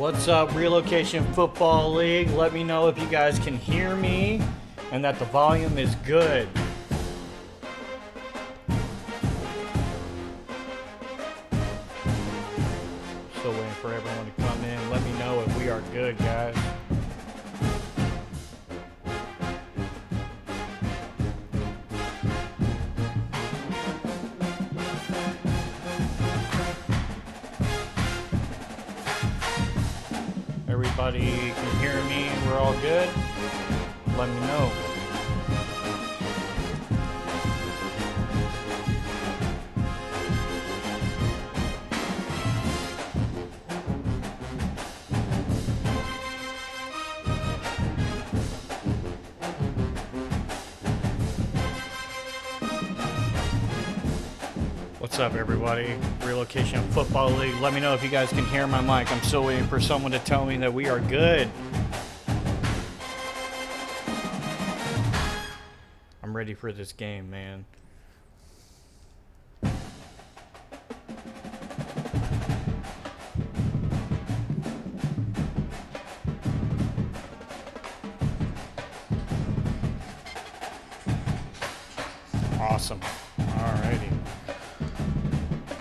What's up, Relocation Football League? Let me know if you guys can hear me and that the volume is good. Still waiting for everyone to come in. Let me know if we are good, guys. Everybody can hear me, we're all good? Let me know. What's up, everybody? Relocation Football League. Let me know if you guys can hear my mic. I'm still waiting for someone to tell me that we are good. I'm ready for this game, man. Awesome. Alrighty.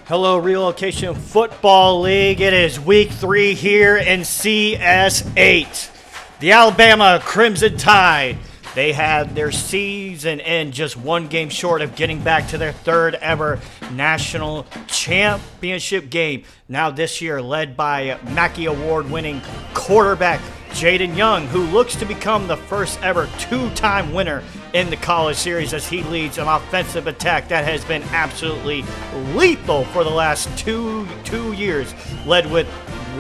Hello, Relocation Football League. It is week 3 here in CS8. The Alabama Crimson Tide, they had their season end just one game short of getting back to their third ever national championship game. Now this year led by Mackey Award-winning quarterback Jaden Young, who looks to become the first ever two-time winner in the college series as he leads an offensive attack that has been absolutely lethal for the last two years, led with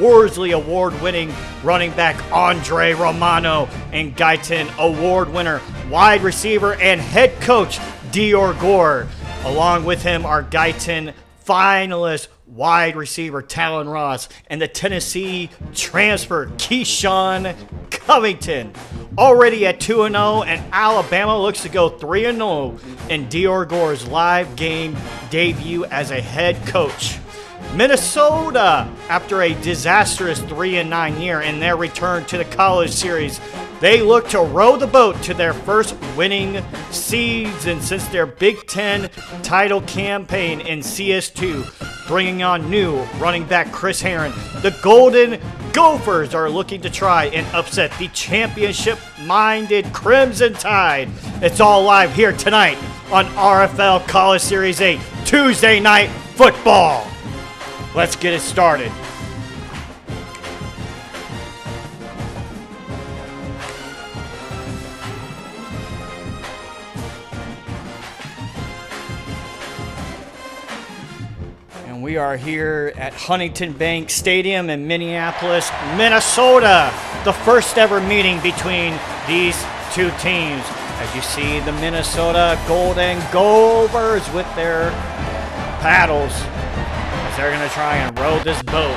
Worsley Award-winning running back Andre Romano and Guyton Award winner wide receiver and head coach Dior Gore. Along with him are Guyton finalist wide receiver Talon Ross and the Tennessee transfer Keyshawn Covington. Already at 2-0, and Alabama looks to go 3-0 in Dior Gore's live game debut as a head coach. Minnesota, after a disastrous 3-9 year in their return to the college series, they look to row the boat to their first winning season since their Big Ten title campaign in CS2, bringing on new running back Chris Herron. The Golden Gophers are looking to try and upset the championship-minded Crimson Tide. It's all live here tonight on RFL College Series 8, Tuesday Night Football. Let's get it started. And we are here at Huntington Bank Stadium in Minneapolis, Minnesota. The first ever meeting between these two teams. As you see, the Minnesota Golden Gophers with their paddles. They're going to try and row this boat.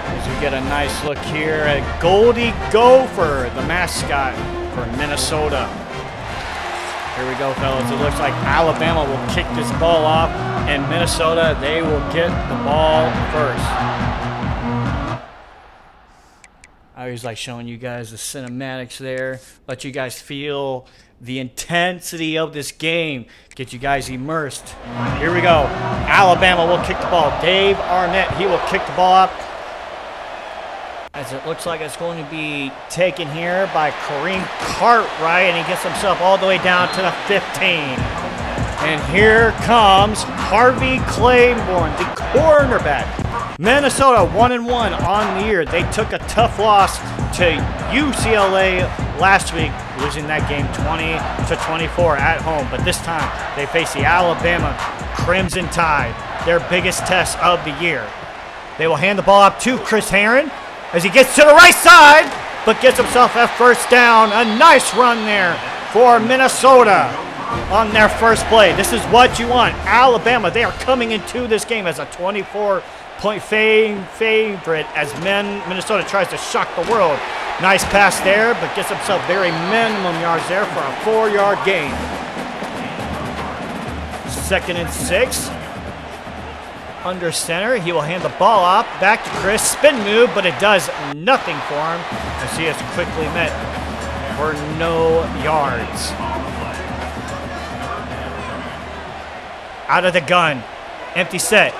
As we get a nice look here at Goldie Gopher, the mascot for Minnesota. Here we go, fellas. It looks like Alabama will kick this ball off, and Minnesota, they will get the ball first. I always like showing you guys the cinematics there, let you guys feel the intensity of this game, get you guys immersed. Here we go. Alabama will kick the ball. Dave Arnett, he will kick the ball up. As it looks like it's going to be taken here by Kareem Cartwright, and he gets himself all the way down to the 15. And here comes Harvey Claiborne, the cornerback. Minnesota 1-1 on the year. They took a tough loss to UCLA last week, losing that game 20-24 at home. But this time they face the Alabama Crimson Tide, their biggest test of the year. They will hand the ball up to Chris Herron as he gets to the right side, but gets himself a first down. A nice run there for Minnesota on their first play. This is what you want. Alabama, they are coming into this game as a 24-point favorite as Minnesota tries to shock the world. Nice pass there, but gets himself very minimum yards there for a 4-yard gain. 2nd and 6. Under center, he will hand the ball off. Back to Chris. Spin move, but it does nothing for him as he is quickly met for no yards. Out of the gun. Empty set.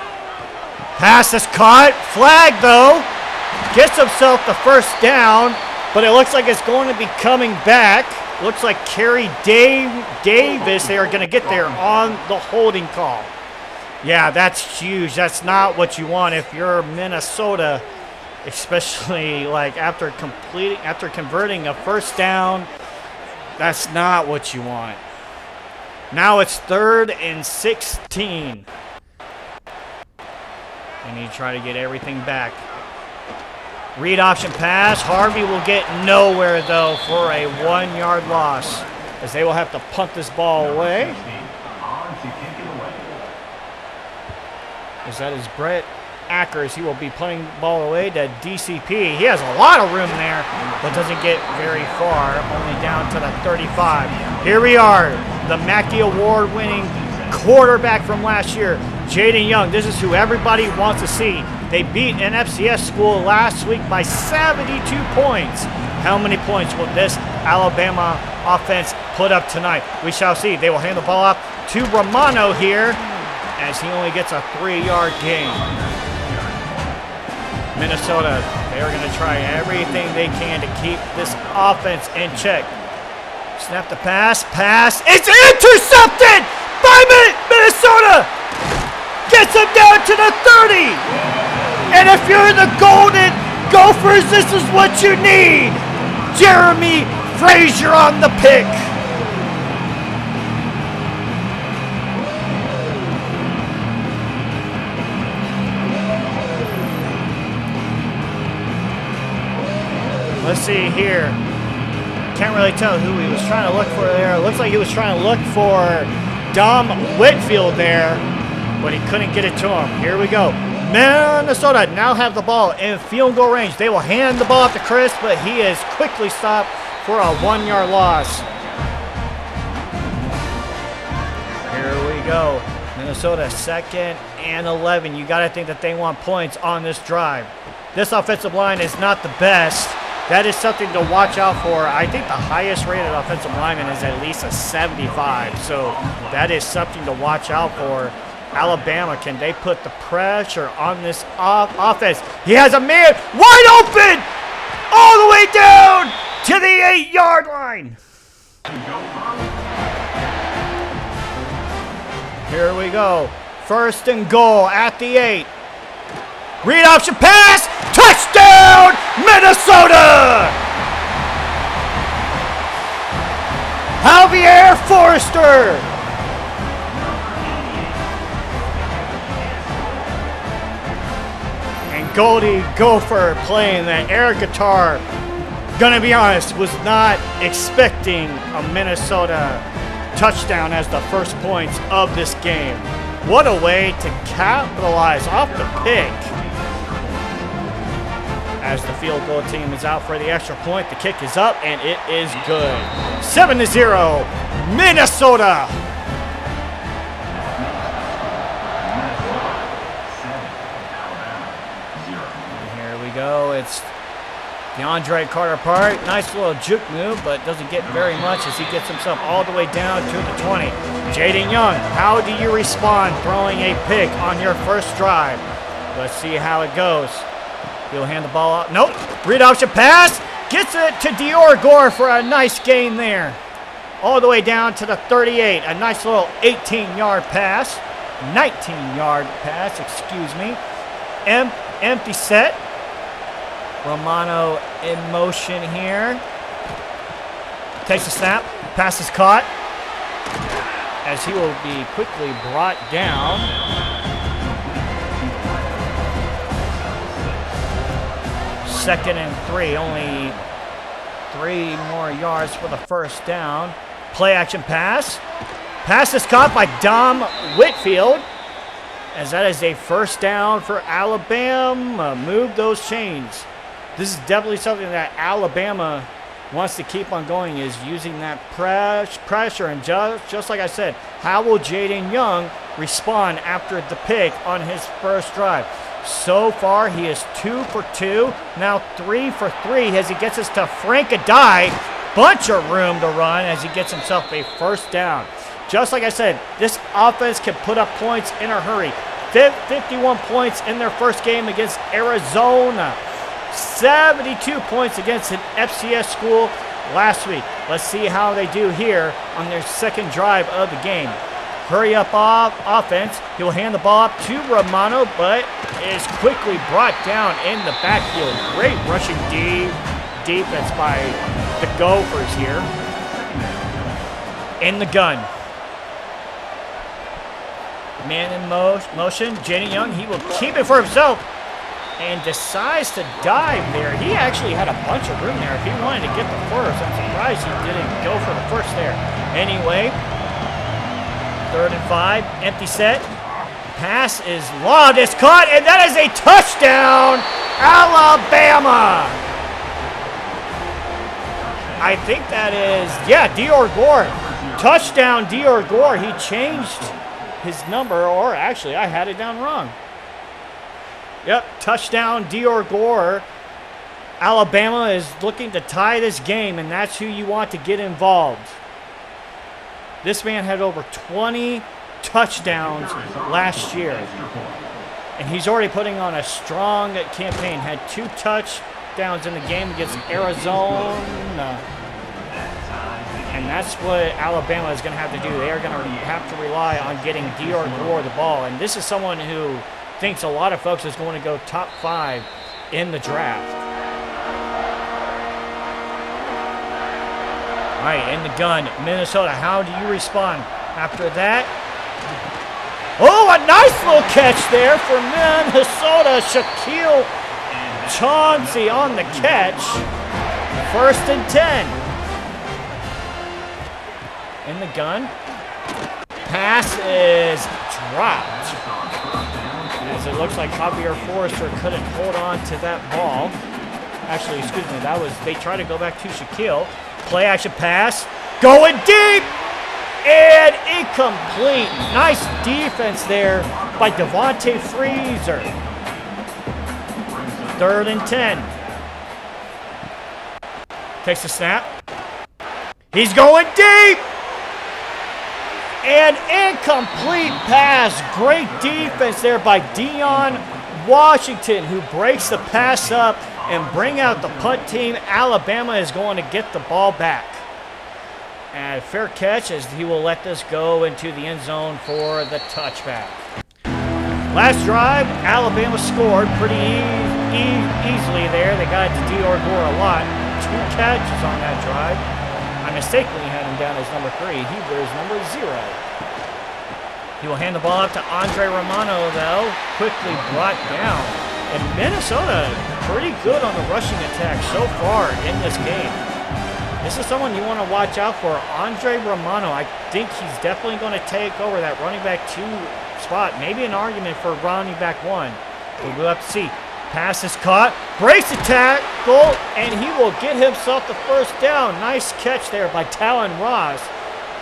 Pass is caught. Flag, though. Gets himself the first down, but it looks like it's going to be coming back. Looks like Kerry Davis, they are going to get there on the holding call. Yeah, that's huge. That's not what you want if you're Minnesota, especially like after converting a first down. That's not what you want. Now it's 3rd and 16. And you try to get everything back. Read option pass. Harvey will get nowhere, though, for a 1-yard loss, as they will have to punt this ball away. As that is Brett Ackers. He will be punting the ball away to DCP. He has a lot of room there, but doesn't get very far, only down to the 35. Here we are, the Mackey Award-winning quarterback from last year, Jaden Young. This is who everybody wants to see. They beat an FCS school last week by 72 points. How many points will this Alabama offense put up tonight? We shall see. They will hand the ball off to Romano here, as he only gets a 3-yard gain. Minnesota, they are going to try everything they can to keep this offense in check. Snap the pass. Pass. It's intercepted by Minnesota. Gets him down to the 30. And if you're the Golden Gophers, this is what you need. Jeremy Frazier on the pick. Let's see here. Can't really tell who he was trying to look for there. It looks like he was trying to look for Dom Whitfield there, but he couldn't get it to him. Here we go. Minnesota now have the ball in field goal range. They will hand the ball off to Chris, but he is quickly stopped for a 1-yard loss. Here we go. Minnesota 2nd and 11. You got to think that they want points on this drive. This offensive line is not the best. That is something to watch out for. I think the highest rated offensive lineman is at least a 75. So that is something to watch out for. Alabama, can they put the pressure on this offense? He has a man wide open all the way down to the 8-yard line. Here we go. 1st and goal at the 8. Read option pass. Touchdown, Minnesota! Javier Forrester. And Goldie Gopher playing the air guitar. Gonna be honest, was not expecting a Minnesota touchdown as the first points of this game. What a way to capitalize off the pick. As the field goal team is out for the extra point, the kick is up, and it is good. 7-0, Minnesota. And here we go. It's DeAndre Carter-Part. Nice little juke move, but doesn't get very much as he gets himself all the way down to the 20. Jaden Young, how do you respond throwing a pick on your first drive? Let's see how it goes. He'll hand the ball out. Nope. Read option pass. Gets it to Dior Gore for a nice gain there. All the way down to the 38. A nice little 18-yard pass. 19-yard pass, excuse me. Empty set. Romano in motion here. Takes a snap. Pass is caught. As he will be quickly brought down. 2nd and 3, only 3 more yards for the first down. Play action pass. Pass is caught by Dom Whitfield, as that is a first down for Alabama. Move those chains. This is definitely something that Alabama wants to keep on going, is using that pressure. And just like I said, how will Jaden Young respond after the pick on his first drive. So far, he is 2 for 2, now 3 for 3 as he gets us to Frank Adai. Bunch of room to run as he gets himself a first down. Just like I said, this offense can put up points in a hurry. 51 points in their first game against Arizona. 72 points against an FCS school last week. Let's see how they do here on their second drive of the game. Hurry up offense. He'll hand the ball up to Romano, but is quickly brought down in the backfield. Great rushing defense by the Gophers here. In the gun. Man in motion. Jaden Young, he will keep it for himself and decides to dive there. He actually had a bunch of room there. If he wanted to get the first, I'm surprised he didn't go for the first there. Anyway, 3rd and 5, empty set. Pass is lobbed, it's caught, and that is a touchdown, Alabama. I think that is, yeah, Dior Gore. Touchdown, Dior Gore. He changed his number, or actually, I had it down wrong. Yep, touchdown, Dior Gore. Alabama is looking to tie this game, and that's who you want to get involved. This man had over 20 touchdowns last year, and he's already putting on a strong campaign. Had 2 touchdowns in the game against Arizona. And that's what Alabama is going to have to do. They are going to have to rely on getting Dior Gore the ball. And this is someone who thinks a lot of folks is going to go top 5 in the draft. All right, in the gun, Minnesota. How do you respond after that? Oh, a nice little catch there for Minnesota. Shaquille Chauncey on the catch. 1st and 10. In the gun. Pass is dropped. As it looks like Javier Forrester couldn't hold on to that ball. Actually, excuse me, that was, they tried to go back to Shaquille. Play action pass. Going deep! And incomplete. Nice defense there by Devontae Freezer. 3rd and 10. Takes the snap. He's going deep! And incomplete pass. Great defense there by Deion Washington, who breaks the pass up and bring out the punt team. Alabama is going to get the ball back. And fair catch as he will let this go into the end zone for the touchback. Last drive, Alabama scored pretty easily there. They got it to Dior Gore a lot. 2 catches on that drive. I mistakenly had him down as number 3. He wears number 0. He will hand the ball up to Andre Romano, though. Quickly brought down. And Minnesota, pretty good on the rushing attack so far in this game. This is someone you want to watch out for. Andre Romano, I think he's definitely going to take over that running back 2 spot. Maybe an argument for running back 1. We'll have to see. Pass is caught. Breaks the tackle, and he will get himself the first down. Nice catch there by Talon Ross.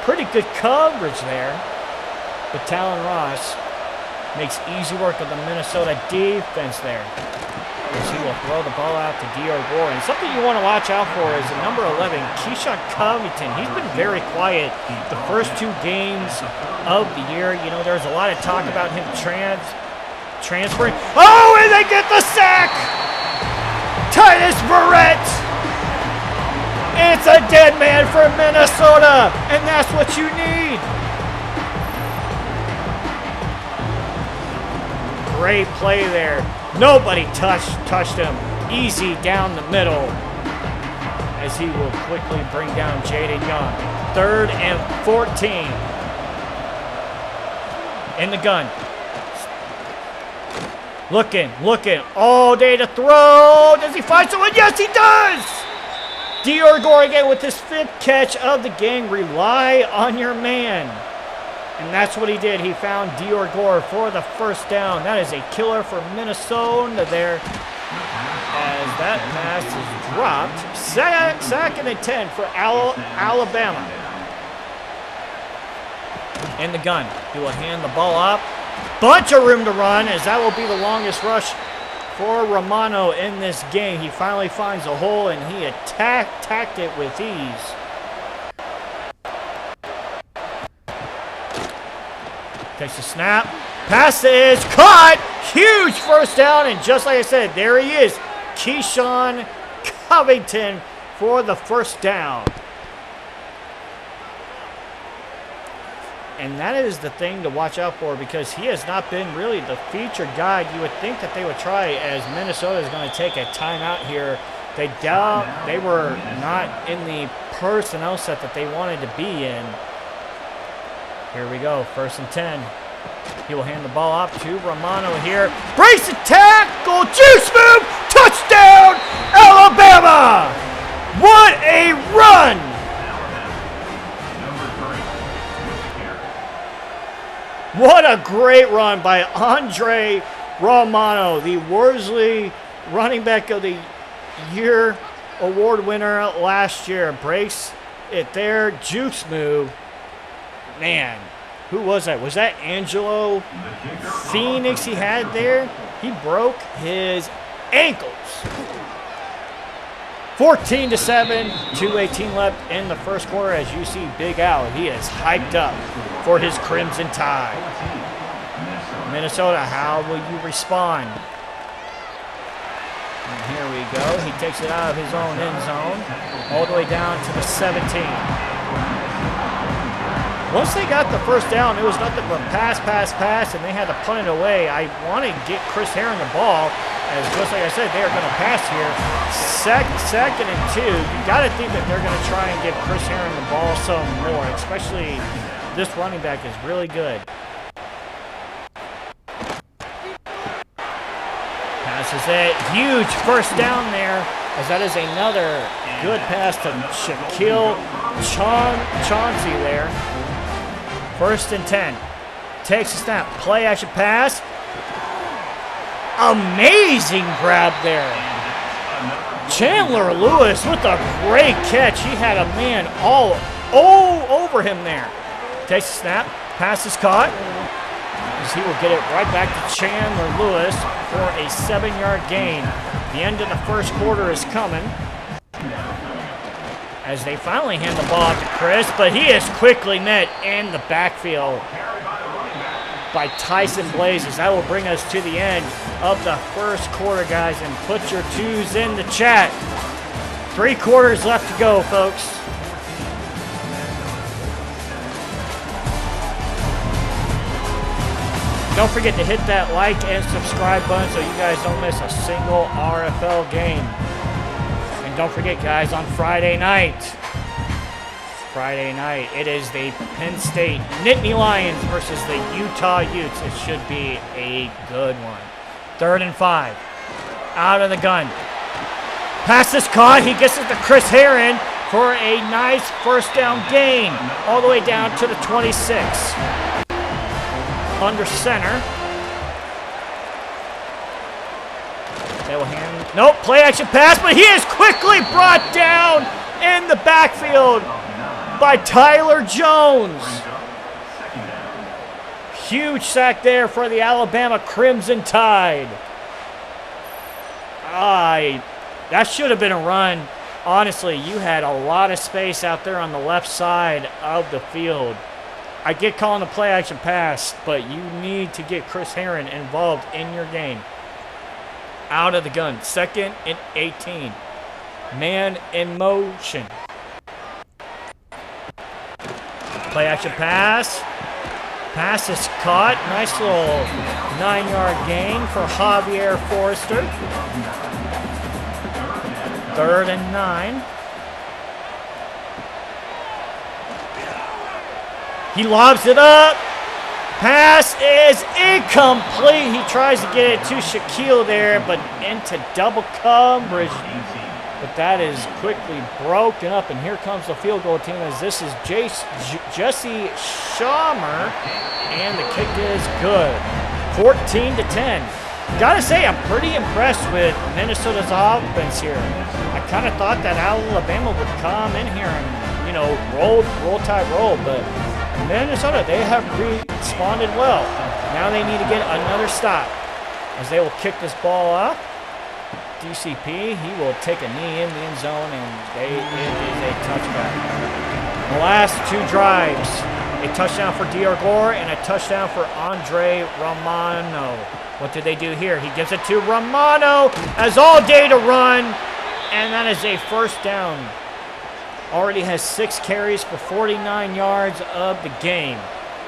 Pretty good coverage there. But Talon Ross makes easy work of the Minnesota defense there. As he will throw the ball out to Dior Gore. And something you want to watch out for is the number 11, Keyshawn Covington. He's been very quiet the first 2 games of the year. You know, there's a lot of talk about him transferring. Oh, and they get the sack! Titus Verrett! It's a dead man for Minnesota, and that's what you need. Great play there. Nobody touched him. Easy down the middle as he will quickly bring down Jaden Young. 3rd and 14. In the gun. Looking all day to throw. Does he find someone? Yes, he does! Dior Gore again with his 5th catch of the game. Rely on your man. And that's what he did. He found Dior Gore for the first down. That is a killer for Minnesota there. As that pass is dropped. 2nd and 10 for Alabama. In the gun. He will hand the ball up. Bunch of room to run, as that will be the longest rush for Romano in this game. He finally finds a hole, and he attacked it with ease. Takes a snap. Pass is caught. Huge first down, and just like I said, there he is. Keyshawn Covington for the first down. And that is the thing to watch out for, because he has not been really the featured guy. You would think that they would try, as Minnesota is going to take a timeout here. They were not in the personnel set that they wanted to be in. Here we go, 1st and 10. He will hand the ball off to Romano here. Brace tackle, juice move, touchdown, Alabama! What a run! What a great run by Andre Romano, the Worsley Running Back of the Year award winner last year. Breaks it there, juice move. Man, who was that? Was that Angelo Phoenix he had there? He broke his ankles. 14-7, 2:18 left in the first quarter. As you see Big Al, he is hyped up for his Crimson Tide. Minnesota, how will you respond? And here we go. He takes it out of his own end zone, all the way down to the 17. Once they got the first down, it was nothing but pass, and they had to punt it away. I want to get Chris Herron the ball, as just like I said, they are going to pass here. Second and 2. You got to think that they're going to try and give Chris Herron the ball some more, especially this running back is really good. Passes it. Huge first down there, as that is another good pass to Shaquille Chauncey there. 1st and 10. Takes a snap. Play action pass. Amazing grab there. Chandler Lewis with a great catch. He had a man all over him there. Takes a snap. Pass is caught. As he will get it right back to Chandler Lewis for a 7-yard gain. The end of the first quarter is coming, as they finally hand the ball out to Chris, but he is quickly met in the backfield by Tyson Blazes. That will bring us to the end of the first quarter, guys, and put your 2s in the chat. 3 quarters left to go, folks. Don't forget to hit that like and subscribe button so you guys don't miss a single RFL game. Don't forget, guys, on Friday night, it is the Penn State Nittany Lions versus the Utah Utes. It should be a good one. 3rd and 5. Out of the gun. Pass is caught. He gets it to Chris Herron for a nice first down gain, all the way down to the 26. Under center. They will hand. Nope, play action pass, but he is quickly brought down in the backfield by Tyler Jones. Huge sack there for the Alabama Crimson Tide. That should have been a run. Honestly, you had a lot of space out there on the left side of the field. I get calling the play action pass, but you need to get Chris Herron involved in your game. Out of the gun. 2nd and 18. Man in motion. Play action pass. Pass is caught. Nice little 9-yard gain for Javier Forrester. 3rd and 9. He lobs it up. Pass is incomplete. He tries to get it to Shaquille there, but into double coverage. But that is quickly broken up, and here comes the field goal team, as this is Jesse Schamer, and the kick is good. 14-10. Gotta say, I'm pretty impressed with Minnesota's offense here. I kind of thought that Alabama would come in here and, roll, but Minnesota, they have responded well. Now they need to get another stop as they will kick this ball up. DCP, he will take a knee in the end zone, and it is a touchback. The last two drives, a touchdown for Dior and a touchdown for Andre Romano. What did they do here? He gives it to Romano as all day to run, and that is a first down. Already has 6 carries for 49 yards of the game.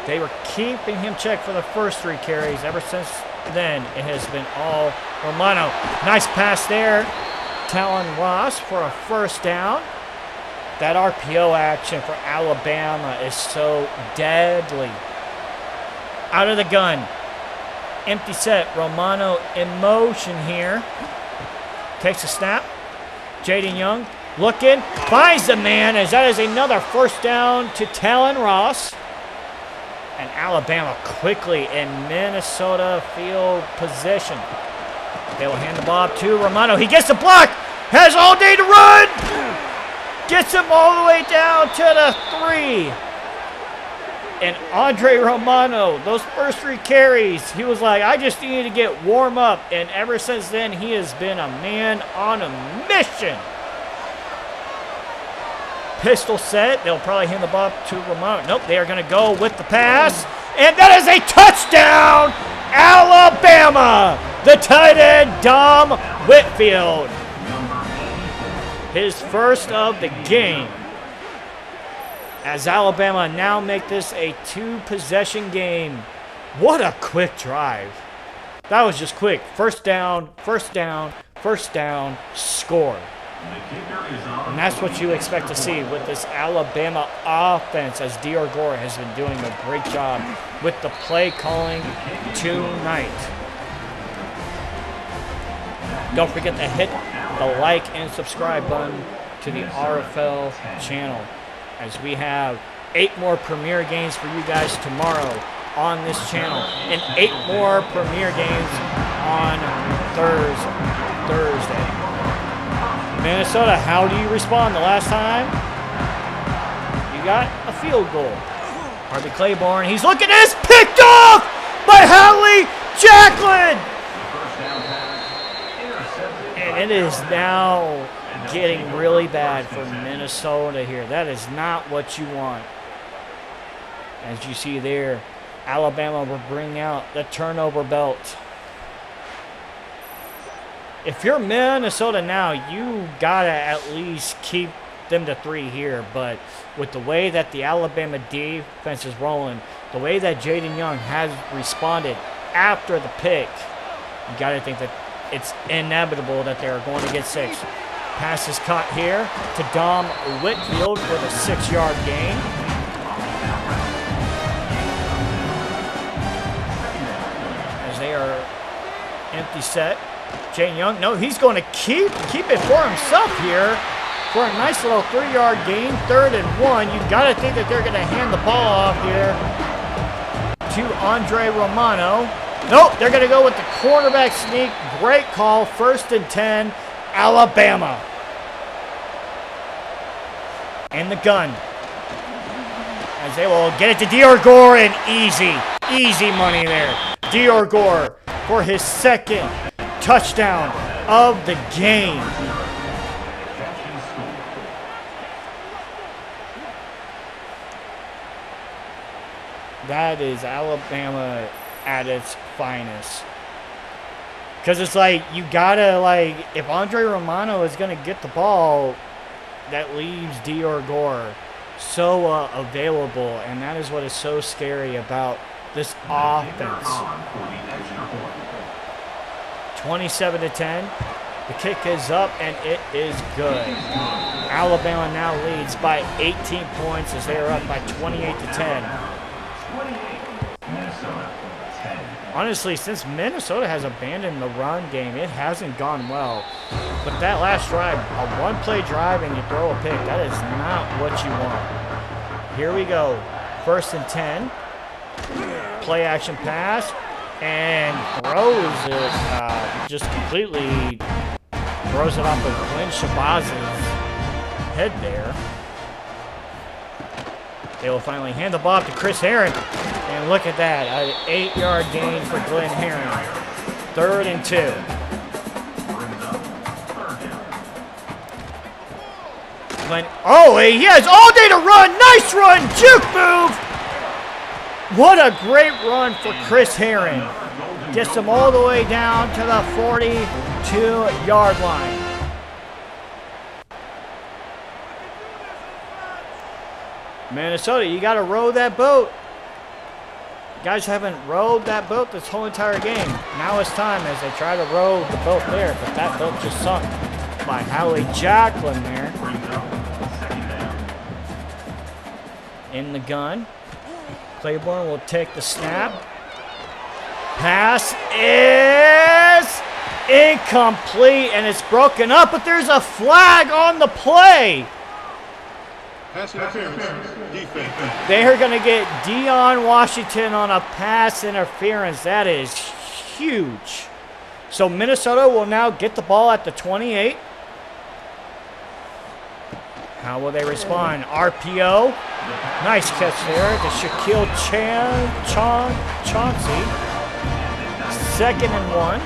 They were keeping him checked for the first 3 carries. Ever since then, it has been all Romano. Nice pass there. Talon Ross for a first down. That RPO action for Alabama is so deadly. Out of the gun. Empty set. Romano in motion here. Takes a snap. Jaden Young looking. Finds the man as that is another first down to Talon Ross. And Alabama quickly in Minnesota field position. They will hand the ball to Romano. He gets the block. Has all day to run. Gets him all the way down to the 3. And Andre Romano, those first 3 carries, he was like, I just needed to get warm up. And ever since then, he has been a man on a mission. Pistol set. They'll probably hand the ball to Romano. Nope, they are going to go with the pass. And that is a touchdown, Alabama. The tight end, Dom Whitfield. His first of the game. As Alabama now make this a 2-possession game. What a quick drive. That was just quick. First down, first down, first down, score. And that's what you expect to see with this Alabama offense, as Dior has been doing a great job with the play calling tonight. Don't forget to hit the like and subscribe button to the RFL channel, as we have 8 more premier games for you guys tomorrow on this channel, and 8 more premier games on Thursday. Minnesota, how do you respond? The last time, you got a field goal. Harvey Claiborne, he's looking at this, picked off by Hallie Jacklin! And it is now getting really bad for Minnesota here. That is not what you want. As you see there, Alabama will bring out the turnover belt. If you're Minnesota now, you got to at least keep them to 3 here. But with the way that the Alabama defense is rolling, the way that Jaden Young has responded after the pick, you got to think that it's inevitable that they're going to get 6. Pass is caught here to Dom Whitfield for the 6-yard gain. As they are empty set. Jaden Young, no, he's going to keep it for himself here for a nice little 3-yard gain, 3rd and 1. You got to think that they're going to hand the ball off here to Andre Romano. Nope, they're going to go with the quarterback sneak. Great call, 1st and 10, Alabama. And the gun. As they will get it to Dior and easy money there. Dior for his 2nd touchdown of the game. That is Alabama at its finest. Because it's like, you gotta, like, if Andre Romano is going to get the ball, that leaves Dior so available. And that is what is so scary about this offense. 27-10. The kick is up, and it is good. Alabama now leads by 18 points as they are up by 28-10. Honestly, since Minnesota has abandoned the run game, it hasn't gone well. But that last drive, a one-play drive and you throw a pick, that is not what you want. Here we go. 1st and 10. Play action pass. And throws it, just completely throws it off of Glenn Shabazz's head there. They will finally hand the ball to Chris Herron. And look at that, an 8-yard gain for Glenn Herron. 3rd and 2. Oh, he has all day to run. Nice run. Juke move. What a great run for Chris Herron. Gets him all the way down to the 42-yard line. Minnesota, you got to row that boat. You guys haven't rowed that boat this whole entire game. Now it's time as they try to row the boat there, but that boat just sunk by Howie Jacklin there. In the gun. Claiborne will take the snap. Pass is incomplete, and it's broken up, but there's a flag on the play. Pass interference, defense. They are going to get Deion Washington on a pass interference. That is huge. So Minnesota will now get the ball at the 28. How will they respond? RPO. Nice catch there to Shaquille Chauncey. 2nd and 1.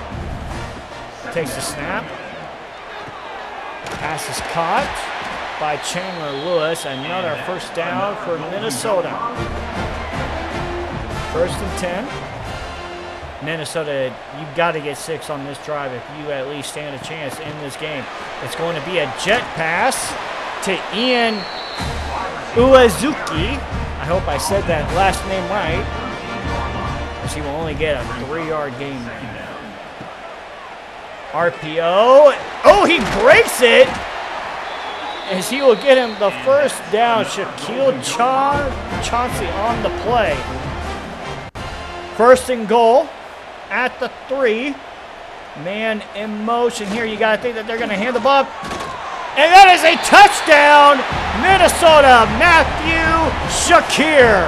Takes the snap. Pass is caught by Chandler Lewis. Another first down for Minnesota. 1st and 10. Minnesota, you've got to get 6 on this drive if you at least stand a chance in this game. It's going to be a jet pass to Ian Uezuki. I hope I said that last name right, as he will only get a 3-yard gain there. RPO. Oh, he breaks it, as he will get him the first down. Shaquille Chauncey on the play. 1st and goal at the 3. Man in motion here. You got to think that they're going to hand the ball. And that is a touchdown, Minnesota, Matthew Shakir.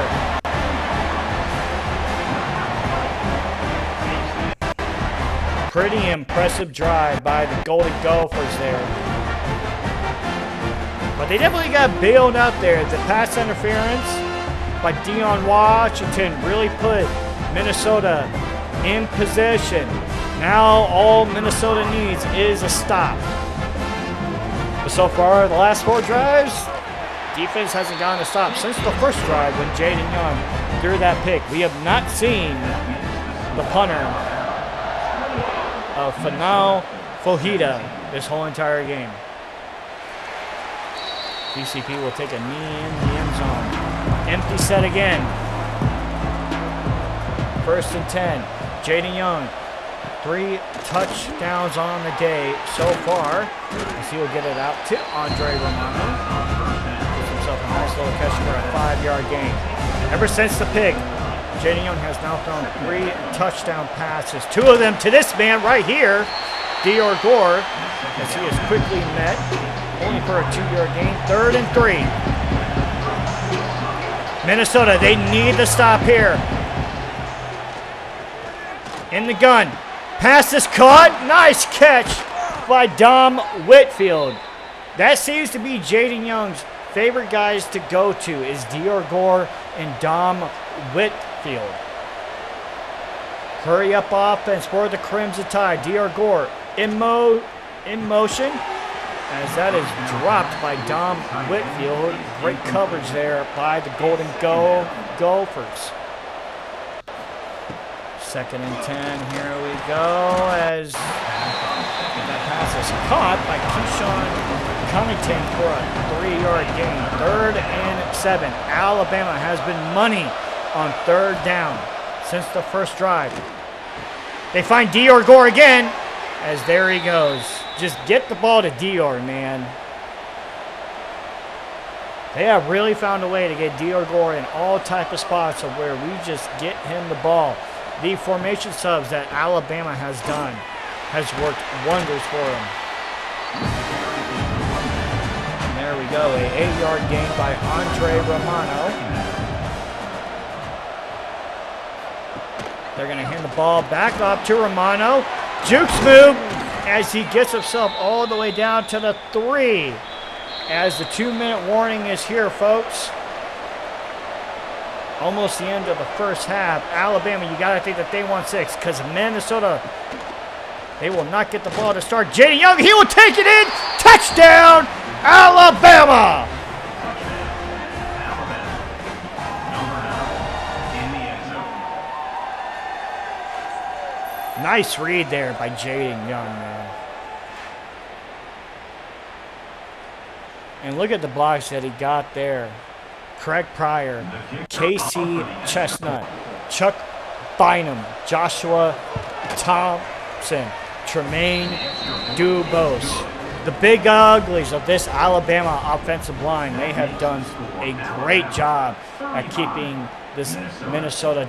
Pretty impressive drive by the Golden Gophers there. But they definitely got bailed out there. The pass interference by Deion Washington really put Minnesota in possession. Now all Minnesota needs is a stop. But so far, the last 4 drives, defense hasn't gotten a stop since the first drive when Jaden Young threw that pick. We have not seen the punter of Fanal Fojita this whole entire game. DCP will take a knee in the end zone. Empty set again. 1st and 10. Jaden Young. 3 touchdowns on the day so far, as he will get it out to Andre Romano. Gives himself a nice little catch for a 5-yard gain. Ever since the pick, Jaden Young has now thrown 3 touchdown passes. 2 of them to this man right here, Dior Gore, as he is quickly met, only for a 2-yard gain. 3rd and 3. Minnesota, they need to stop here. In the gun. Pass is caught. Nice catch by Dom Whitfield. That seems to be Jaden Young's favorite guys to go to, is Dior Gore and Dom Whitfield. Hurry up offense for the Crimson Tide. Dior Gore in motion, as that is dropped by Dom Whitfield. Great coverage there by the Golden Gophers. 2nd and 10, here we go, as that pass is caught by Keyshawn Connington for a 3-yard gain. 3rd and 7. Alabama has been money on 3rd down since the first drive. They find Dior Gore again, as there he goes. Just get the ball to Dior, man. They have really found a way to get Dior Gore in all type of spots of where we just get him the ball. The formation subs that Alabama has done has worked wonders for him. And there we go, a 8-yard gain by Andre Romano. They're going to hand the ball back up to Romano. Jukes move as he gets himself all the way down to the 3. As the 2-minute warning is here, folks. almost the end of the first half. Alabama, you got to think that they won 6 because Minnesota, they will not get the ball to start. Jaden Young, he will take it in. Touchdown, Alabama. Nice read there by Jaden Young, man. And look at the blocks that he got there. Craig Pryor, Casey Chestnut, Chuck Bynum, Joshua Thompson, Tremaine Dubose. The big uglies of this Alabama offensive line, they have done a great job at keeping this Minnesota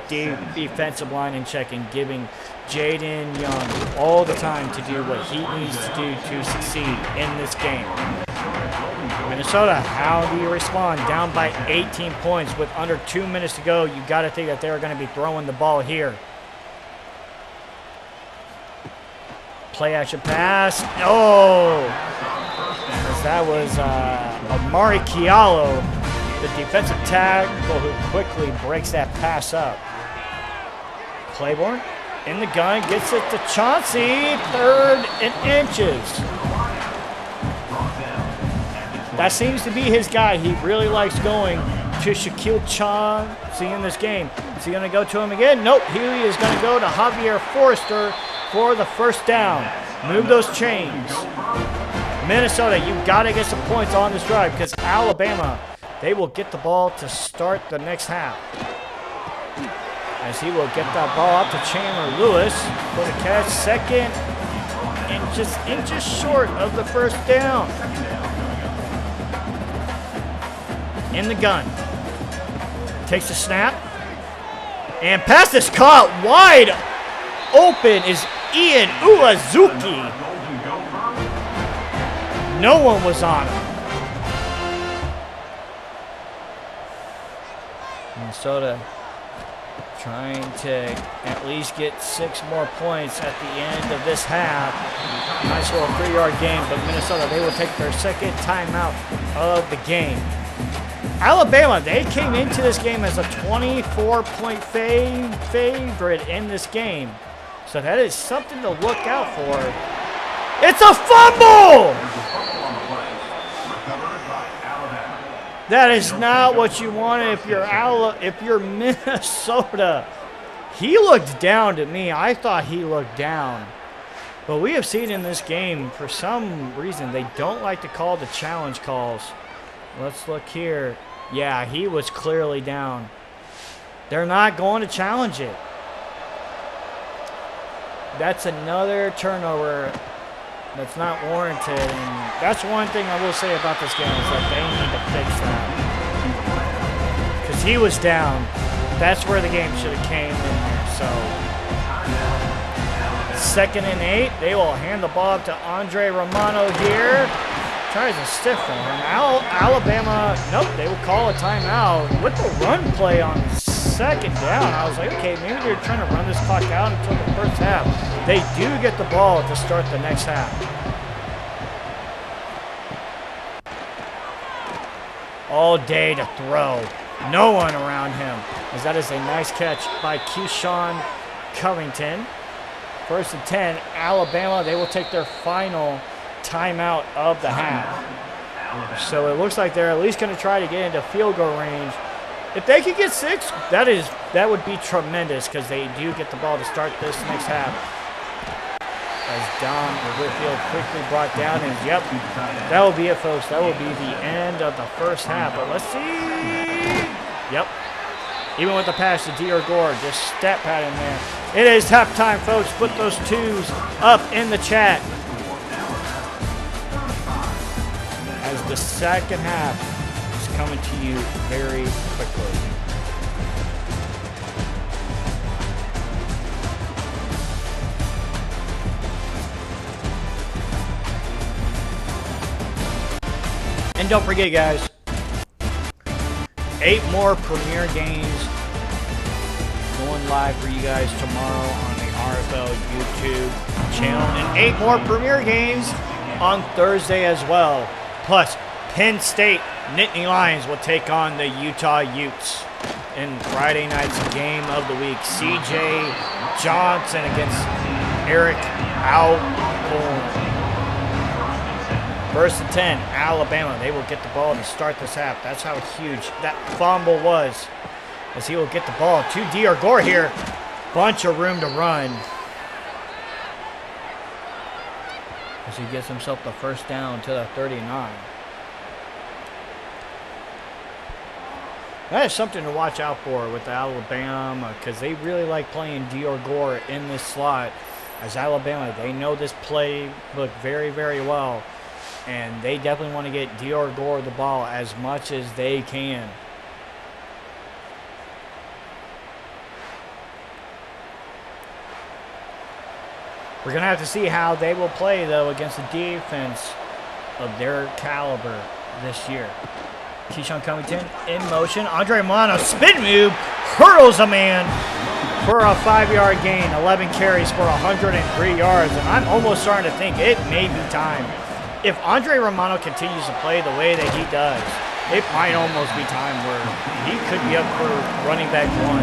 defensive line in check and giving Jaden Young all the time to do what he needs to do to succeed in this game. Minnesota, how do you respond? Down by 18 points with under 2 minutes to go. You got to think that they're going to be throwing the ball here. Play action pass. Oh! That was Amari Kialo, the defensive tackle, who quickly breaks that pass up. Claiborne in the gun, gets it to Chauncey, 3rd and inches. That seems to be his guy. He really likes going to Shaquille Chauncey in this game. Is he going to go to him again? Nope. He is going to go to Javier Forrester for the first down. Move those chains. Minnesota, you've got to get some points on this drive because Alabama, they will get the ball to start the next half. As he will get that ball up to Chandler Lewis for the catch. 2nd and just inches short of the first down. In the gun. Takes the snap. And pass is caught wide open is Ian Uwazuki. No one was on him. Minnesota trying to at least get 6 more points at the end of this half. Nice little 3-yard game, but Minnesota, they will take their 2nd timeout of the game. Alabama, they came into this game as a 24-point favorite in this game. So that is something to look out for. It's a fumble! That is not what you want if you're Minnesota. He looked down to me. I thought he looked down. But we have seen in this game, for some reason, they don't like to call the challenge calls. Let's look here. Yeah, he was clearly down. They're not going to challenge it. That's another turnover that's not warranted. And that's one thing I will say about this game is that they need to fix that. Because he was down. That's where the game should have came in here. So 2nd and 8. They will hand the ball to Andre Romano here. Tries a stiff one. Alabama, nope, they will call a timeout with the run play on 2nd down. I was like, okay, maybe they're trying to run this clock out until the first half. They do get the ball to start the next half. All day to throw. No one around him. As that is a nice catch by Keyshawn Covington. 1st and 10, Alabama, they will take their final timeout of the half. So it looks like they're at least going to try to get into field goal range. If they could get 6, that would be tremendous because they do get the ball to start this next half. As Dom Whitfield quickly brought down, and yep, that will be it, folks. That will be the end of the first half. But let's see. Yep. Even with the pass to Dior Gore, just stat pad in there. It is halftime, folks. Put those 2s up in the chat. As the 2nd half is coming to you very quickly. And don't forget, guys, 8 more Premier games going live for you guys tomorrow on the RFL YouTube channel. And 8 more Premier games on Thursday as well. Plus, Penn State Nittany Lions will take on the Utah Utes. in Friday night's game of the week. C.J. Johnson against Eric Alcorn. First and 10, Alabama. They will get the ball to start this half. That's how huge that fumble was. As he will get the ball to Dior Gore here. Bunch of room to run. As he gets himself the first down to the 39. That is something to watch out for with Alabama, because they really like playing Dior Gore in this slot. As Alabama, they know this playbook very, very well. And they definitely want to get Dior Gore the ball as much as they can. We're going to have to see how they will play, though, against the defense of their caliber this year. Keyshawn Covington in motion. Andre Romano, spin move, hurdles a man for a 5-yard gain. 11 carries for 103 yards. And I'm almost starting to think it may be time. If Andre Romano continues to play the way that he does, it might almost be time where he could be up for running back 1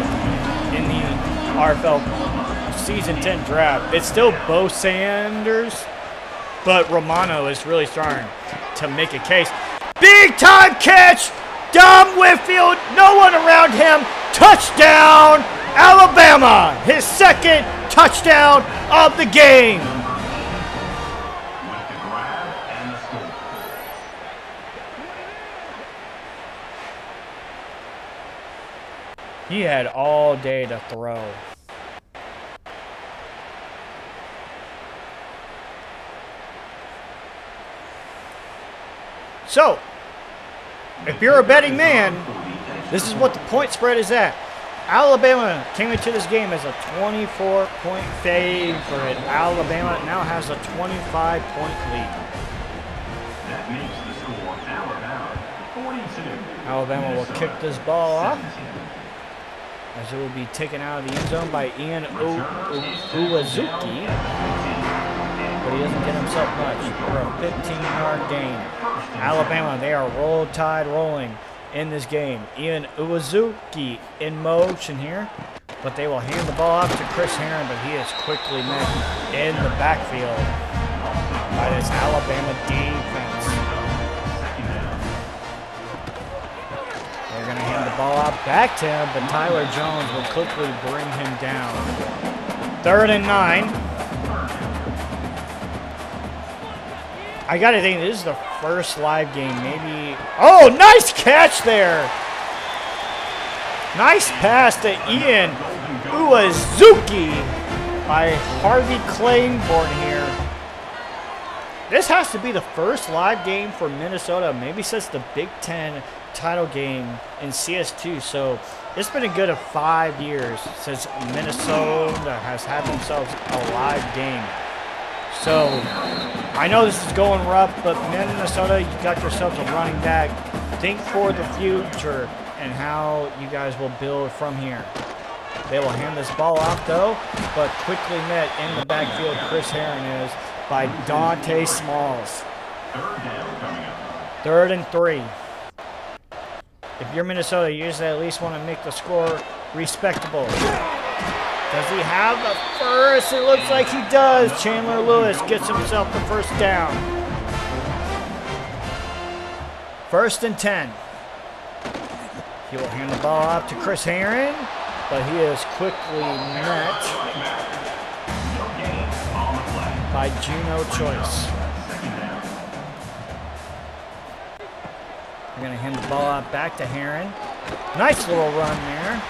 in the RFL Season 10 draft. It's still Bo Sanders, but Romano is really starting to make a case. Big time catch! Dom Whitfield, no one around him. Touchdown, Alabama! His second touchdown of the game. He had all day to throw. So, if you're a betting man, this is what the point spread is at. Alabama came into this game as a 24-point favorite. Alabama now has a 25-point lead. That makes the score Alabama 42. Alabama will kick this ball off, as it will be taken out of the end zone by Ian Uwazuki. But he doesn't get himself much for a 15-yard gain. Alabama, they are roll tide rolling in this game. Ian Uwazuki in motion here, but they will hand the ball off to Chris Herron, but he is quickly met in the backfield by this Alabama defense. They're going to hand the ball out back to him, but Tyler Jones will quickly bring him down. 3rd and 9. I got to think this is the first live game, maybe. Oh, nice catch there. Nice pass to Ian Uwazuki by Harvey Claiborne here. This has to be the first live game for Minnesota, maybe since the Big Ten title game in CS2. So it's been a good 5 years since Minnesota has had themselves a live game. So I know this is going rough, but Minnesota, you got yourselves a running back. Think for the future and how you guys will build from here. They will hand this ball off, though, but quickly met in the backfield. Chris Herron is by Dante Smalls. 3rd and 3. If you're Minnesota, you usually at least want to make the score respectable. Does he have the first? It looks like he does. Chandler Lewis gets himself the first down. 1st and 10. He will hand the ball off to Chris Herron, but he is quickly met by Gino Choice. We're going to hand the ball out back to Herron. Nice little run there,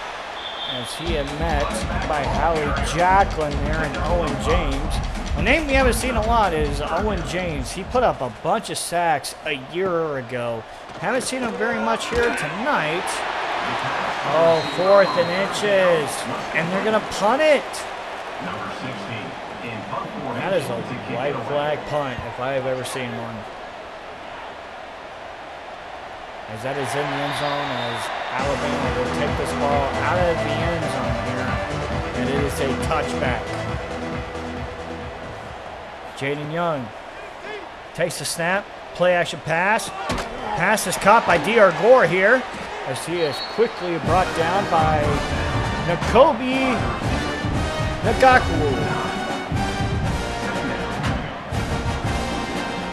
as he is met by Howie Jacklin there and Owen James. A name we haven't seen a lot is Owen James. He put up a bunch of sacks a year ago. Haven't seen him very much here tonight. Oh, 4th and inches. And they're going to punt it. That is a white flag punt if I have ever seen one. As that is in the end zone, as Alabama will take this ball out of the end zone here. And it is a touchback. Jaden Young takes the snap. Play action pass. Pass is caught by D.R. Gore here. as he is quickly brought down by Nakobe Nagaku.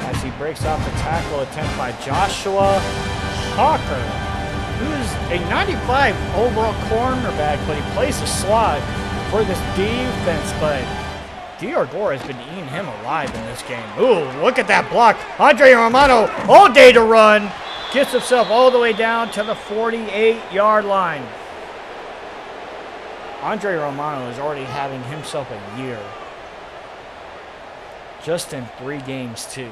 As he breaks off the tackle attempt by Joshua Hawker, who's a 95 overall cornerback, but he plays the slot for this defense, but Dior has been eating him alive in this game. Ooh, look at that block. Andre Romano, all day to run. Gets himself all the way down to the 48-yard line. Andre Romano is already having himself a year. Just in 3 games, too.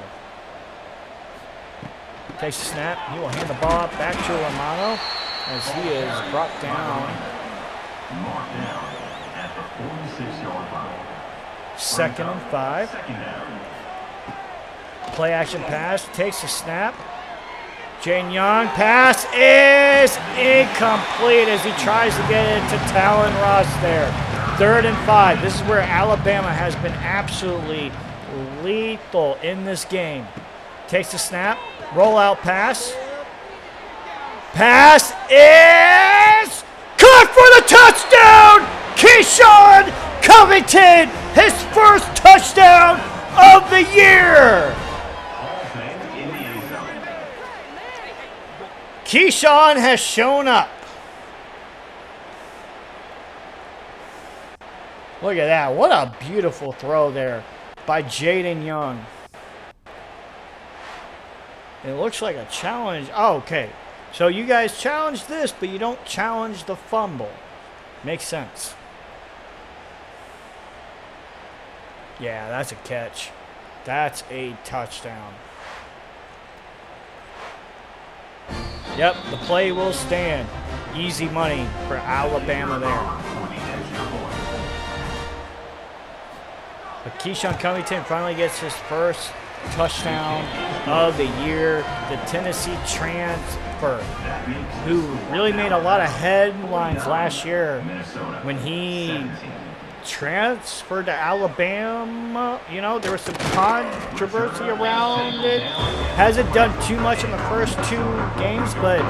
Takes a snap. He will hand the ball back to Romano as he is brought down. Marked down at the 46-yard line. 2nd and 5. Play action pass. Takes a snap. Jane Young pass is incomplete as he tries to get it to Talon Ross there. 3rd and 5. This is where Alabama has been absolutely lethal in this game. Takes the snap. Rollout pass. Pass is caught for the touchdown! Keyshawn Covington, his first touchdown of the year! Keyshawn has shown up. Look at that. What a beautiful throw there by Jaden Young. It looks like a challenge. Oh, okay. So you guys challenge this, but you don't challenge the fumble. Makes sense. Yeah, that's a catch. That's a touchdown. Yep, the play will stand. Easy money for Alabama there. But Keyshawn Covington finally gets his first touchdown of the year. The Tennessee transfer, who really made a lot of headlines last year when he transferred to Alabama. You know, there was some controversy around it. Hasn't done too much in the first 2 games, but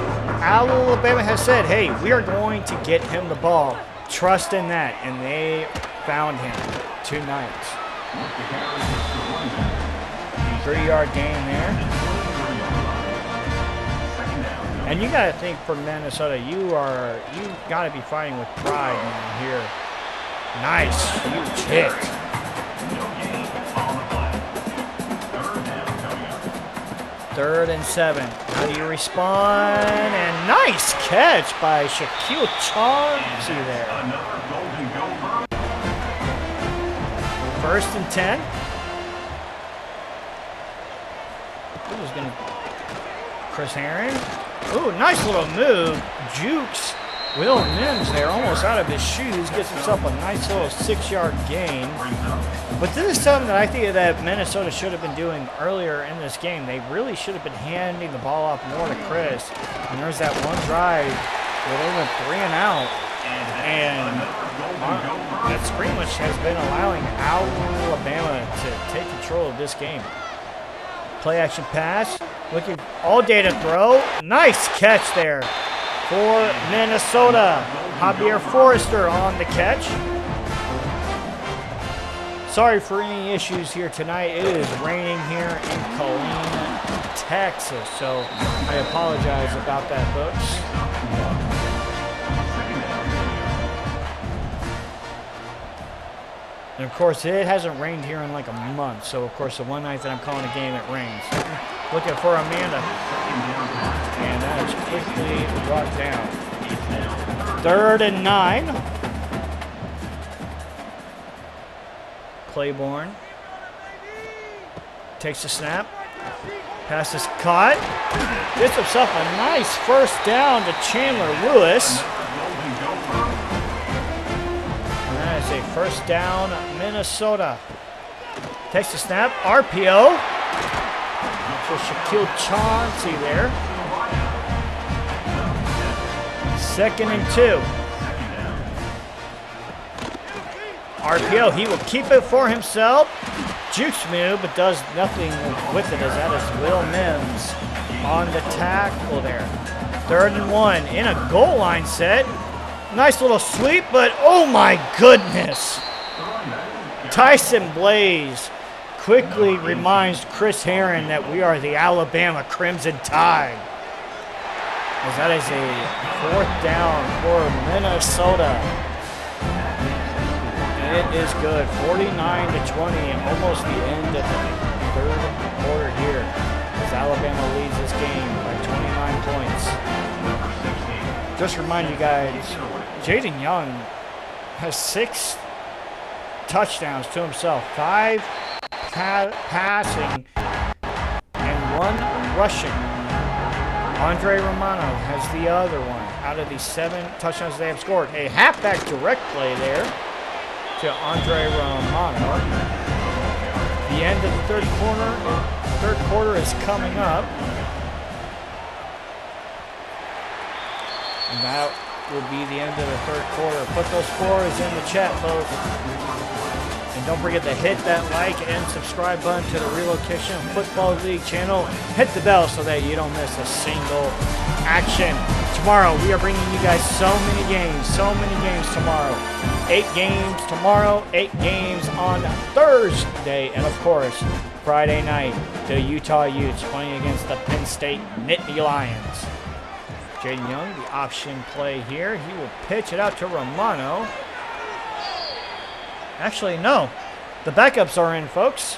Alabama has said, hey, we are going to get him the ball. Trust in that, and they found him tonight. 3-yard gain there. And you got to think for Minnesota, you got to be fighting with pride, man, here. Nice, huge hit. 3rd and 7. How do you respond? And nice catch by Shaquille Chauncey there. 1st and 10. Who's going to... Chris Herring. Ooh, nice little move. Jukes Will Mims there, almost out of his shoes, gets himself a nice little 6-yard gain. But this is something that I think that Minnesota should have been doing earlier in this game. They really should have been handing the ball off more to Chris. And there's that one drive where they went 3 and out. And that pretty much has been allowing Alabama to take control of this game. Play action pass. Looking all day to throw. Nice catch there for Minnesota. Javier Forrester on the catch. Sorry for any issues here tonight. It is raining here in Killeen, Texas, so I apologize about that, folks. And of course, it hasn't rained here in like a month, so of course the one night that I'm calling a game, it rains. Looking for Amanda. And that is quickly brought down. 3rd and 9. Claiborne takes the snap. Pass is caught. Gets himself a nice first down to Chandler Lewis. And that is a first down, Minnesota. Takes the snap. RPO. For Shaquille Chauncey there. 2nd and 2. RPO, he will keep it for himself. Jukes move, but does nothing with it as that is Will Mims on the tackle there. 3rd and 1 in a goal line set. Nice little sweep, but oh my goodness. Tyson Blaze quickly reminds Chris Herron that we are the Alabama Crimson Tide. As that is a 4th down for Minnesota. It is good. 49-20, almost the end of the 3rd quarter here. As Alabama leads this game by 29 points. Just remind you guys, Jaden Young has 6 touchdowns to himself, 5 passing and 1 rushing. Andre Romano has the other one out of the 7 touchdowns they have scored. A halfback direct play there to Andre Romano. The end of the 3rd quarter is coming up. And that will be the end of the 3rd quarter. Put those scores in the chat, folks. And don't forget to hit that like and subscribe button to the Relocation Football League channel. Hit the bell so that you don't miss a single action. Tomorrow, we are bringing you guys so many games tomorrow. 8 games tomorrow, 8 games on Thursday, and of course, Friday night, the Utah Utes playing against the Penn State Nittany Lions. Jaden Young, the option play here. He will pitch it out to Romano. Actually, no. The backups are in, folks.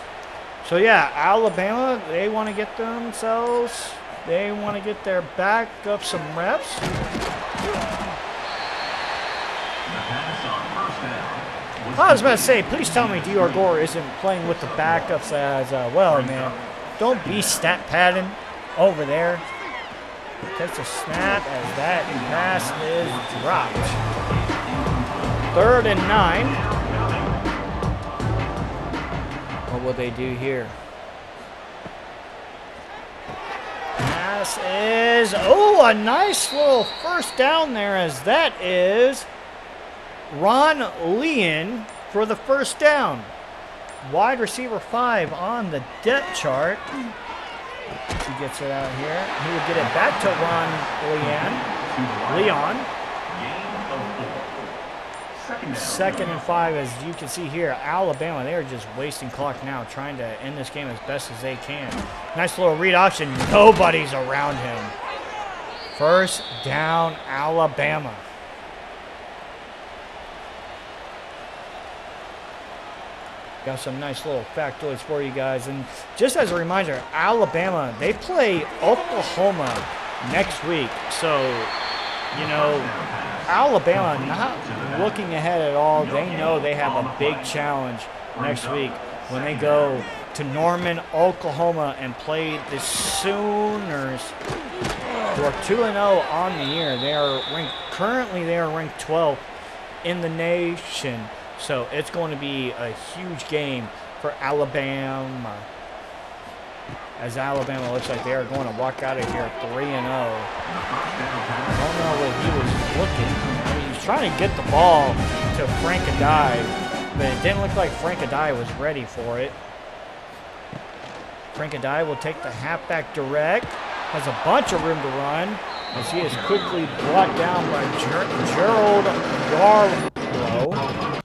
So, yeah, Alabama, they want to get themselves, they want to get their backup some reps. I was about to say, please tell me Dior Gore isn't playing with the backups as well, man. Don't be stat padding over there. Takes a snap as that pass is dropped. 3rd and 9. What will they do here? Pass is, oh, a nice little 1st down there as that is Ron Leon for the 1st down. Wide receiver 5 on the depth chart. He gets it out here. He will get it back to Ron Leon. 2nd and 5, as you can see here. Alabama, they are just wasting clock now, trying to end this game as best as they can. Nice little read option. Nobody's around him. 1st down, Alabama. Got some nice little factoids for you guys. And just as a reminder, Alabama, they play Oklahoma next week. So, you know, Alabama not looking ahead at all. They know they have a big challenge next week when they go to Norman, Oklahoma, and play the Sooners, who are 2-0 on the year. They are ranked 12th in the nation. So it's going to be a huge game for Alabama, as Alabama looks like they are going to walk out of here 3-0. I don't know what he was looking. I mean, he was trying to get the ball to Frank Adai, but it didn't look like Frank Adai was ready for it. Frank Adai will take the halfback direct. Has a bunch of room to run, as he is quickly brought down by Gerald Garlow.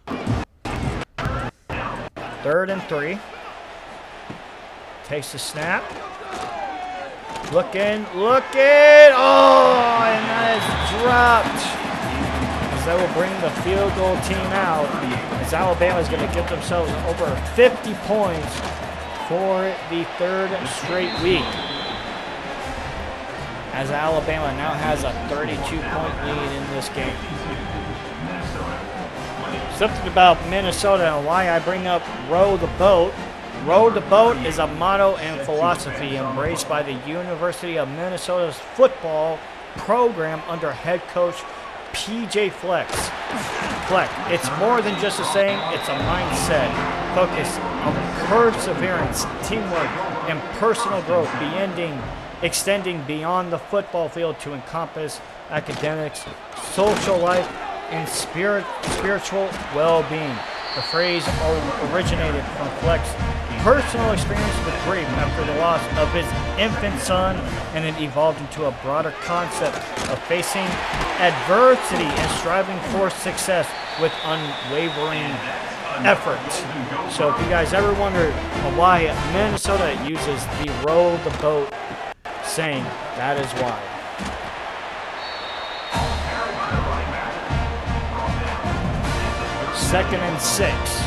3rd and 3. Takes the snap. Looking. Oh, and that is dropped. As that will bring the field goal team out. As Alabama is going to get themselves over 50 points for the 3rd straight week. As Alabama now has a 32-point lead in this game. Something about Minnesota and why I bring up row the boat. Row the boat is a motto and philosophy embraced by the University of Minnesota's football program under head coach PJ Fleck. It's more than just a saying, it's a mindset. Focus on perseverance, teamwork, and personal growth, extending beyond the football field to encompass academics, social life, and spiritual well-being. The phrase originated from Fleck's personal experience with grief after the loss of his infant son, and it evolved into a broader concept of facing adversity and striving for success with unwavering effort. So if you guys ever wondered why Minnesota uses the row the boat saying, that is why. Second and 6.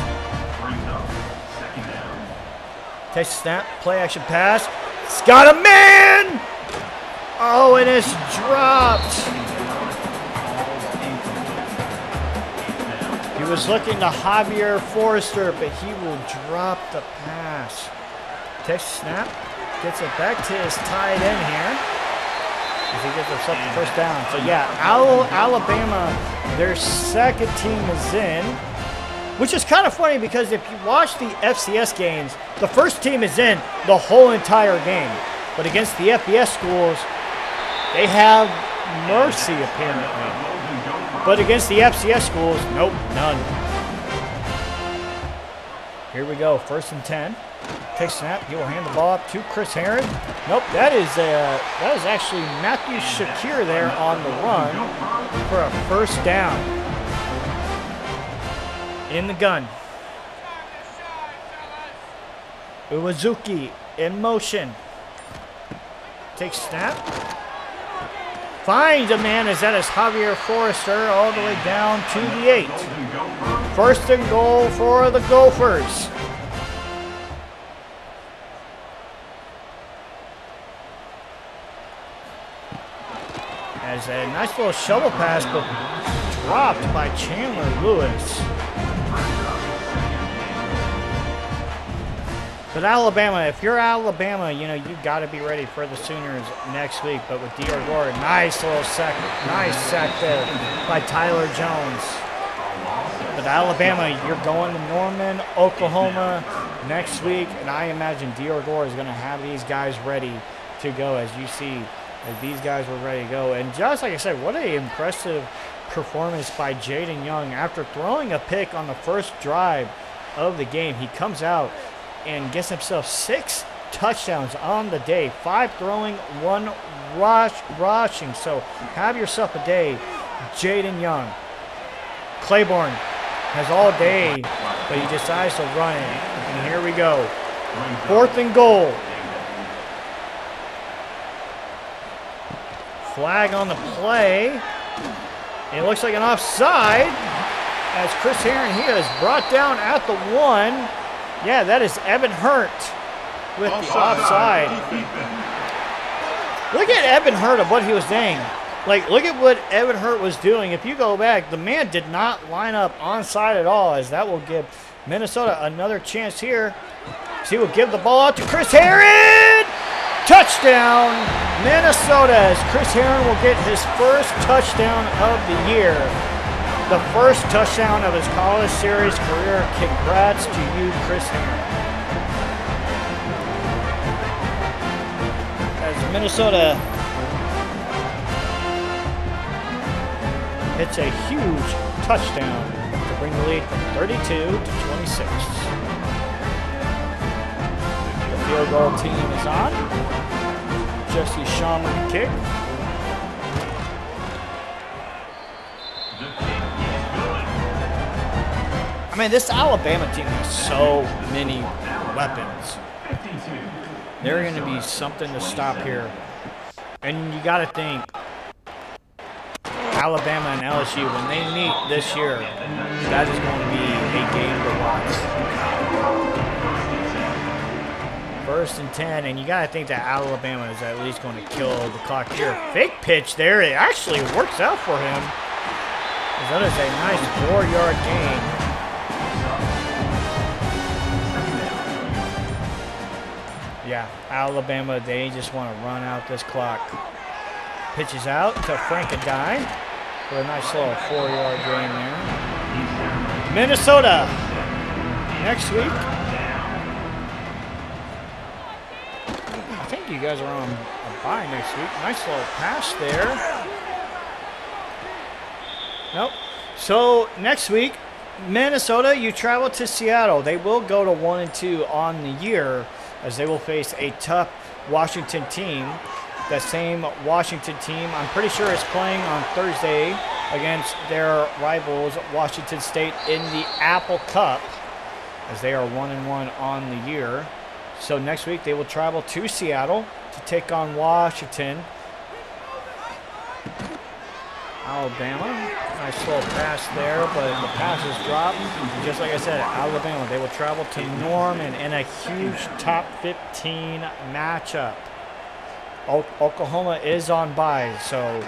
Takes a snap, play action pass. It's got a man! Oh, and it's dropped. He was looking to Javier Forrester, but he will drop the pass. Takes a snap, gets it back to his tight end here. As he gets himself the first down. So yeah, Alabama, their second team is in. Which is kind of funny because if you watch the FCS games, the first team is in the whole entire game. But against the FBS schools, they have mercy apparently. But against the FCS schools, nope, none. Here we go, 1st and 10. Takes snap, he will hand the ball up to Chris Herron. Nope, that is actually Matthew Shakir there on the run for a first down. In the gun. Uwazuki in motion. Takes snap. Finds a man as that is Javier Forrester all the way down to the 8. 1st and goal for the Gophers. As a nice little shovel pass, but dropped by Chandler Lewis. But Alabama, if you're Alabama, you know, you've got to be ready for the Sooners next week. But with Dior Gore, nice little sack, nice sack there by Tyler Jones. But Alabama, you're going to Norman, Oklahoma next week. And I imagine Dior Gore is going to have these guys ready to go, as you see, as these guys were ready to go. And just like I said, what an impressive performance by Jaden Young. After throwing a pick on the first drive of the game, he comes out and gets himself 6 touchdowns on the day. 5 throwing, 1 rushing. So have yourself a day, Jaden Young. Claiborne has all day, but he decides to run it. And here we go. 4th and goal. Flag on the play. It looks like an offside as Chris Herron here is brought down at the 1. Yeah, that is Evan Hurt with the offside. Look at Evan Hurt of what he was doing. Like, look at what Evan Hurt was doing. If you go back, the man did not line up onside at all, as that will give Minnesota another chance here. So he will give the ball out to Chris Herron. Touchdown, Minnesota, as Chris Herron will get his first touchdown of the year. The first touchdown of his college series career. Congrats to you, Chris Herron. As Minnesota hits a huge touchdown to bring the lead from 32 to 26. The field goal team is on. Jesse Shaw with the kick. I mean, this Alabama team has so many weapons. They're going to be something to stop here. And you got to think, Alabama and LSU, when they meet this year, that is going to be a game to watch. 1st and 10, and you got to think that Alabama is at least going to kill the clock here. Fake pitch there. It actually works out for him. That is a nice 4-yard gain. Yeah, Alabama, they just want to run out this clock. Pitches out to Frankenstein for a nice little 4-yard gain there. Minnesota next week. I think you guys are on a bye next week. Nice little pass there. Nope. So next week, Minnesota, you travel to Seattle. They will go to 1-2 on the year as they will face a tough Washington team. That same Washington team, I'm pretty sure, is playing on Thursday against their rivals, Washington State, in the Apple Cup, as they are 1-1 on the year. So next week they will travel to Seattle to take on Washington. Alabama, nice slow pass there, but the pass is dropped. Just like I said, Alabama, they will travel to Norman in a huge top 15 matchup. Oklahoma is on bye, so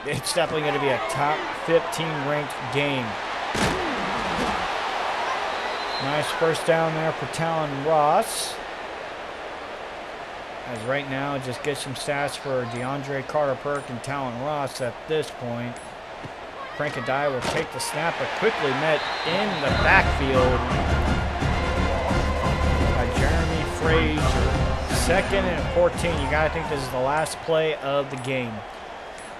it's definitely going to be a top 15 ranked game. Nice first down there for Talon Ross. As right now, just get some stats for DeAndre Carter-Perk and Talon Ross at this point. Frank Adai will take the snap, but quickly met in the backfield by Jeremy Frazier. 2nd and 14. You got to think this is the last play of the game.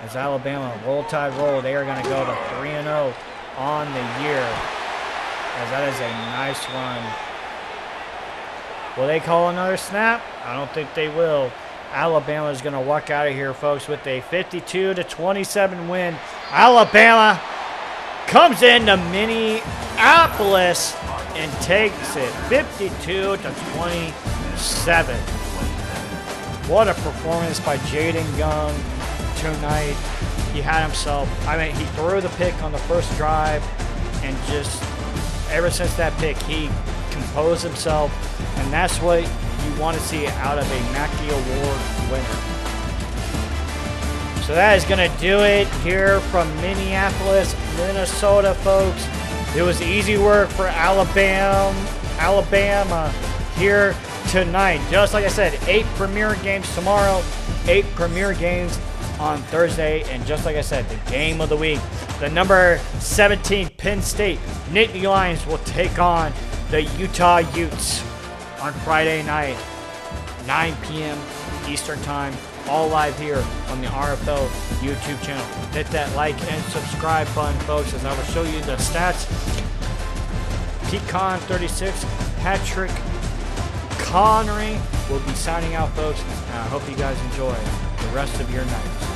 As Alabama, roll tide roll, they are going to go to 3-0 on the year. As that is a nice run. Will they call another snap? I don't think they will. Alabama is going to walk out of here, folks, with a 52-27 win. Alabama comes into Minneapolis and takes it 52-27. What a performance by Jaden Young tonight. He had himself, he threw the pick on the first drive, and just ever since that pick, he composed himself, and that's what you want to see out of a Mackey Award winner. So that is going to do it here from Minneapolis, Minnesota, folks. It was easy work for Alabama here tonight. Just like I said, 8 premier games tomorrow, 8 premier games on Thursday, and just like I said, the game of the week, the number 17 Penn State Nittany Lions will take on the Utah Utes on Friday night, 9 p.m. Eastern Time, all live here on the RFL YouTube channel. Hit that like and subscribe button, folks, as I will show you the stats. Pecan 36, Patrick Connery will be signing out, folks. I hope you guys enjoy the rest of your night.